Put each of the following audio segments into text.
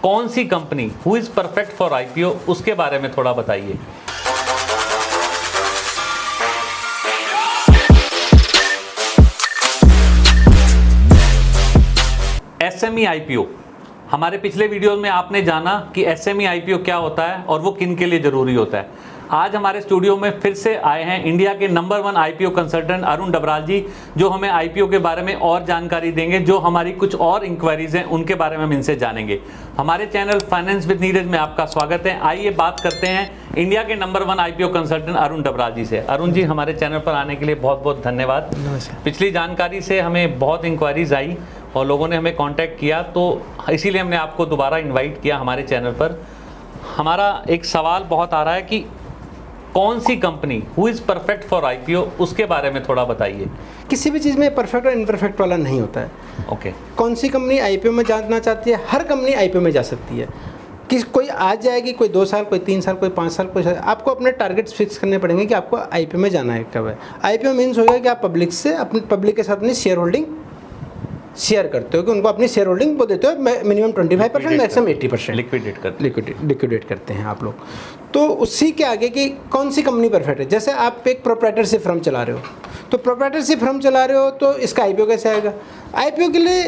कौन सी company who is perfect for IPO, उसके बारे में थोड़ा बताइए। एसएमई आईपीओ, हमारे पिछले वीडियो में आपने जाना कि एसएमई आईपीओ क्या होता है और वो किन के लिए जरूरी होता है। आज हमारे स्टूडियो में फिर से आए हैं इंडिया के number 1 IPO consultant Arun Dabral ji, जो हमें आईपीओ के बारे में और जानकारी देंगे। जो हमारी कुछ और इंक्वायरीज हैं उनके बारे में हम इनसे जानेंगे। हमारे चैनल फाइनेंस विद नीरज में आपका स्वागत है। आइए बात करते हैं इंडिया के number 1 IPO consultant Arun Dabral ji से। अरुण जी, हमारे चैनल पर आने के लिए बहुत बहुत धन्यवाद। पिछली जानकारी से हमें बहुत इंक्वायरीज आई और लोगों ने हमें कांटेक्ट किया, तो इसीलिए हमने आपको दोबारा इनवाइट किया हमारे चैनल पर। हमारा एक सवाल बहुत आ रहा है कि कौन सी company who is perfect for IPO, उसके बारे में थोड़ा बताइए। किसी भी चीज़ में परफेक्ट और इनपरफेक्ट वाला नहीं होता है। ओके। कौन सी कंपनी आईपीओ में जाना चाहती है? हर कंपनी आईपीओ में जा सकती है। कोई आज जाएगी, कोई 2 साल, कोई 3 साल, कोई 5 साल, कोई आपको अपने टारगेट्स फिक्स करने पड़ेंगे कि आपको आईपीओ में जाना है कब है। आईपीओ मीन्स हो गया कि आप पब्लिक के साथ अपनी शेयर होल्डिंग शेयर करते हो, कि उनको अपनी शेयर होल्डिंग वो देते हो मिनिमम 25%, मैक्सिमम 80% लिक्विडेट करते हैं आप लोग। तो उसी के आगे कि कौन सी कंपनी परफेक्ट है। जैसे आप एक प्रोप्राइटरशिप फर्म चला रहे हो, तो प्रोप्राइटरशिप फर्म चला रहे हो तो इसका आईपीओ कैसे आएगा? आईपीओ के लिए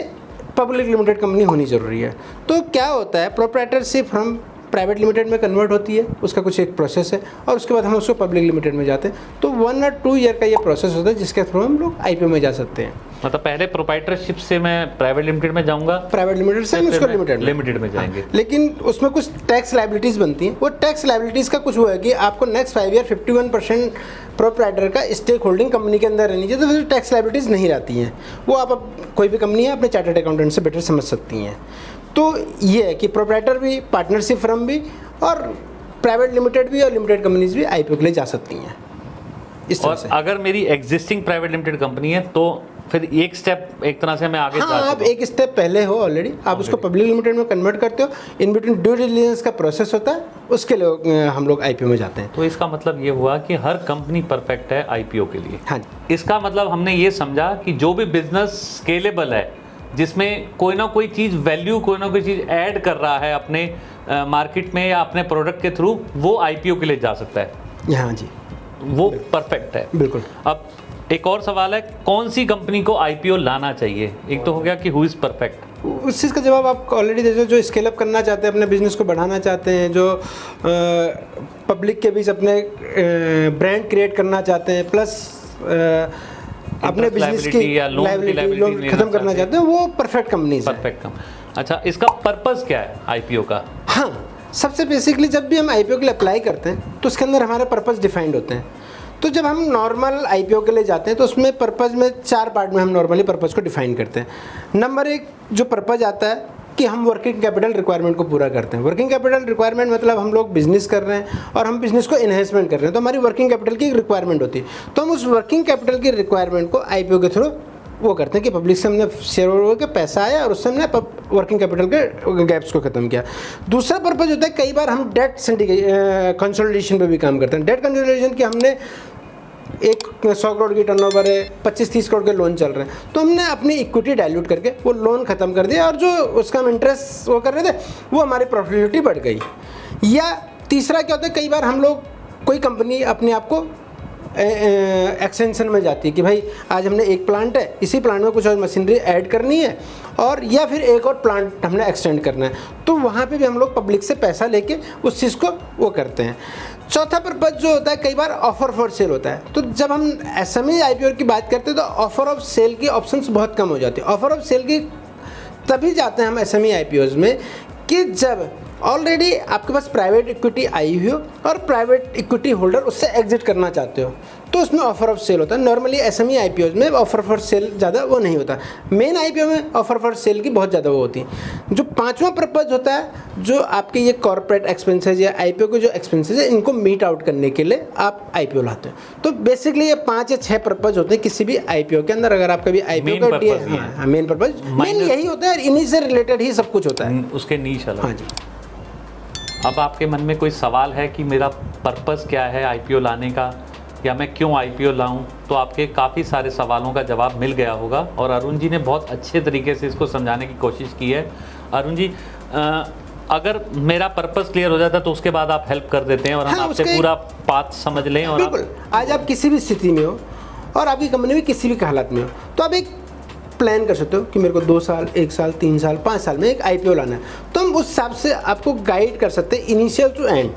पब्लिक लिमिटेड कंपनी होनी ज़रूरी है। तो क्या होता है, प्रोप्राइटरशिप फर्म प्राइवेट लिमिटेड में कन्वर्ट होती है, उसका कुछ एक प्रोसेस है, और उसके बाद हम उसको पब्लिक लिमिटेड में जाते हैं। तो 1 और 2 ईयर का ये प्रोसेस होता है जिसके थ्रू हम लोग आईपीओ में जा सकते हैं। मतलब पहले प्रोप्राइटरशिप से मैं प्राइवेट लिमिटेड में जाऊंगा, प्राइवेट लिमिटेड से हम उसको लिमिटेड में जाएंगे। लेकिन उसमें कुछ टैक्स लायबिलिटीज़ बनती हैं। वो टैक्स लायबिलिटीज़ का कुछ वो है कि आपको नेक्स्ट 5 ईयर 51% प्रोप्राइटर का स्टेक होल्डिंग कंपनी के अंदर रहनी चाहिए, तो फिर टैक्स लायबिलिटीज़ नहीं रहती हैं। वो आप कोई भी कंपनी है अपने चार्टर्ड अकाउंटेंट से बेटर समझ सकती हैं। तो ये है कि प्रोप्राइटर भी, पार्टनरशिप फर्म भी, और प्राइवेट लिमिटेड भी और लिमिटेड कंपनीज भी आईपीओ के लिए जा सकती हैं। इस तरह से अगर मेरी एग्जिस्टिंग प्राइवेट लिमिटेड कंपनी है तो फिर एक स्टेप एक तरह से मैं आगे जा सकता हूं। आप एक स्टेप पहले हो ऑलरेडी, आप उसको पब्लिक लिमिटेड में कन्वर्ट करते हो। इन बिटवीन ड्यू डिलिजेंस का प्रोसेस होता है, उसके लिए हम लोग आईपीओ में जाते हैं। तो इसका मतलब ये हुआ कि हर कंपनी परफेक्ट है आईपीओ के लिए। हाँ, इसका मतलब हमने ये समझा कि जो भी बिजनेस स्केलेबल है, जिसमें कोई ना कोई चीज़ वैल्यू, कोई ना कोई चीज़ ऐड कर रहा है अपने मार्केट में या अपने प्रोडक्ट के थ्रू, वो आईपीओ के लिए जा सकता है। हाँ जी, वो परफेक्ट है। बिल्कुल। अब एक और सवाल है, कौन सी कंपनी को आईपीओ लाना चाहिए? एक तो हो गया कि हु इज़ परफेक्ट, उस चीज़ का जवाब आप ऑलरेडी दे दो। जो स्केल अप करना चाहते हैं, अपने बिजनेस को बढ़ाना चाहते हैं, जो पब्लिक के बीच अपने ब्रांड क्रिएट करना चाहते हैं, प्लस अपने बिजनेस की लायबिलिटी खत्म करना चाहते हैं, वो परफेक्ट कंपनी है। Perfect company. अच्छा, इसका पर्पस क्या है आईपीओ का? हाँ, सबसे बेसिकली जब भी हम आईपीओ के लिए अप्लाई करते हैं तो उसके अंदर हमारे पर्पस डिफाइंड होते हैं। तो जब हम नॉर्मल आईपीओ के लिए जाते हैं तो उसमें पर्पस में 4 पार्ट में हम नॉर्मली पर्पस को डिफाइन करते हैं। नंबर 1 जो पर्पस आता है कि हम वर्किंग कैपिटल रिक्वायरमेंट को पूरा करते हैं। वर्किंग कैपिटल रिक्वायरमेंट मतलब हम लोग बिजनेस कर रहे हैं और हम बिजनेस को इन्हेंसमेंट कर रहे हैं, तो हमारी वर्किंग कैपिटल की रिक्वायरमेंट होती है। तो हम उस वर्किंग कैपिटल की रिक्वायरमेंट को आईपीओ के थ्रू वो करते हैं कि पब्लिक से हमने शेयर होल्डर के पैसा आया और उससे हमने वर्किंग कैपिटल के गैप्स को खत्म किया। दूसरा पर्पस होता है, कई बार हम डेट कंसोलिडेशन पे भी काम करते हैं। डेट कंसोलिडेशन की हमने 100 करोड़ की टर्नओवर है, 25-30 करोड़ के लोन चल रहे हैं, तो हमने अपनी इक्विटी डाइल्यूट करके वो लोन खत्म कर दिया और जो उसका हम इंटरेस्ट वो कर रहे थे वो हमारी प्रॉफिटेबिलिटी बढ़ गई। या तीसरा क्या होता है, कई बार हम लोग, कोई कंपनी अपने आप को एक्सटेंशन में जाती है कि भाई आज हमने एक प्लांट है, इसी प्लांट में कुछ और मशीनरी ऐड करनी है, और या फिर एक और प्लांट हमने एक्सटेंड करना है, तो वहाँ पे भी हम लोग पब्लिक से पैसा लेके उस चीज़ को वो करते हैं। चौथा पर्पस जो होता है, कई बार ऑफर फॉर सेल होता है। तो जब हम एसएमई आईपीओ की बात करते हैं तो ऑफर ऑफ सेल की ऑप्शंस बहुत कम हो जाती है। ऑफर ऑफ सेल की तभी जाते हैं हम एसएमई आईपीओज में कि जब ऑलरेडी आपके पास प्राइवेट इक्विटी आई हुई हो और प्राइवेट इक्विटी होल्डर उससे एग्जिट करना चाहते हो, तो उसमें ऑफर ऑफ सेल होता है। नॉर्मली एसएमई आईपीओज में ऑफर फॉर सेल ज़्यादा वो नहीं होता। मेन आईपीओ में ऑफर फॉर सेल की बहुत ज़्यादा वो होती है। जो 5वां पर्पज होता है, जो आपके ये कॉर्पोरेट एक्सपेंसेज या आईपीओ के जो एक्सपेंसेज है, इनको मीट आउट करने के लिए आप आईपीओ लाते हो। तो बेसिकली ये 5 या 6 पर्पज होते हैं किसी भी आईपीओ के अंदर। अगर आपका भी आईपीओ का मेन पर्पज मेन यही होता है, इन्हीं से रिलेटेड ही सब कुछ होता है, उसके नीच अलग। हाँ जी। अब आपके मन में कोई सवाल है कि मेरा पर्पस क्या है आईपीओ लाने का, या मैं क्यों आईपीओ लाऊं, तो आपके काफ़ी सारे सवालों का जवाब मिल गया होगा और अरुण जी ने बहुत अच्छे तरीके से इसको समझाने की कोशिश की है। अरुण जी, अगर मेरा पर्पस क्लियर हो जाता है तो उसके बाद आप हेल्प कर देते हैं और हम हाँ, आपसे उसके- पूरा पाथ समझ लें और बिल्कुल। आज आप किसी भी स्थिति में हो और आपकी कंपनी भी किसी भी हालत में हो, तो आप एक प्लान कर सकते हो कि मेरे को 2 साल, 1 साल, 3 साल, 5 साल में एक आईपीओ लाना है। तो हम उस हिसाब से आपको गाइड कर सकते हैं इनिशियल टू एंड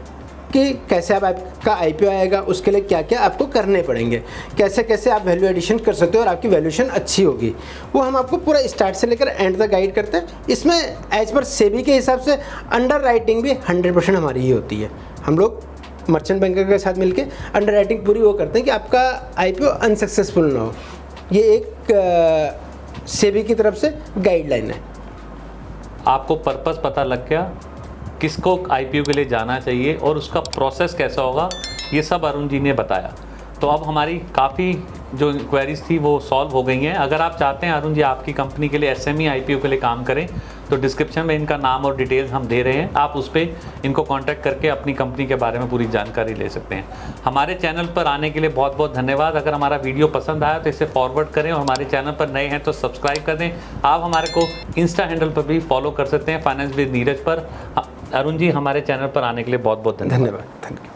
कि कैसे आप आपका आईपीओ आएगा, उसके लिए क्या क्या आपको करने पड़ेंगे, कैसे कैसे आप वैल्यू एडिशन कर सकते हो और आपकी वैल्यूएशन अच्छी होगी। वो हम आपको पूरा स्टार्ट से लेकर एंड तक गाइड करते हैं। इसमें एज पर सेबी के हिसाब से अंडर राइटिंग भी 100% हमारी ही होती है। हम लोग मर्चेंट बैंकर के साथ मिलके अंडर राइटिंग पूरी वो करते हैं कि आपका आईपीओ अनसक्सेसफुल ना हो। ये एक सेबी की तरफ से गाइडलाइन है। आपको पर्पस पता लग गया, किसको आईपीओ के लिए जाना चाहिए और उसका प्रोसेस कैसा होगा, ये सब अरुण जी ने बताया। तो अब हमारी काफ़ी जो इंक्वायरीज थी वो सॉल्व हो गई हैं। अगर आप चाहते हैं अरुण जी आपकी कंपनी के लिए एसएमई आईपीओ के लिए काम करें तो डिस्क्रिप्शन में इनका नाम और डिटेल्स हम दे रहे हैं, आप उस पर इनको कांटेक्ट करके अपनी कंपनी के बारे में पूरी जानकारी ले सकते हैं। हमारे चैनल पर आने के लिए बहुत बहुत धन्यवाद। अगर हमारा वीडियो पसंद आया तो इसे फॉरवर्ड करें और हमारे चैनल पर नए हैं तो सब्सक्राइब कर दें। आप हमारे को इंस्टा हैंडल पर भी फॉलो कर सकते हैं, फाइनेंस विद नीरज पर। अरुण जी हमारे चैनल पर आने के लिए बहुत बहुत धन्यवाद। Thank you.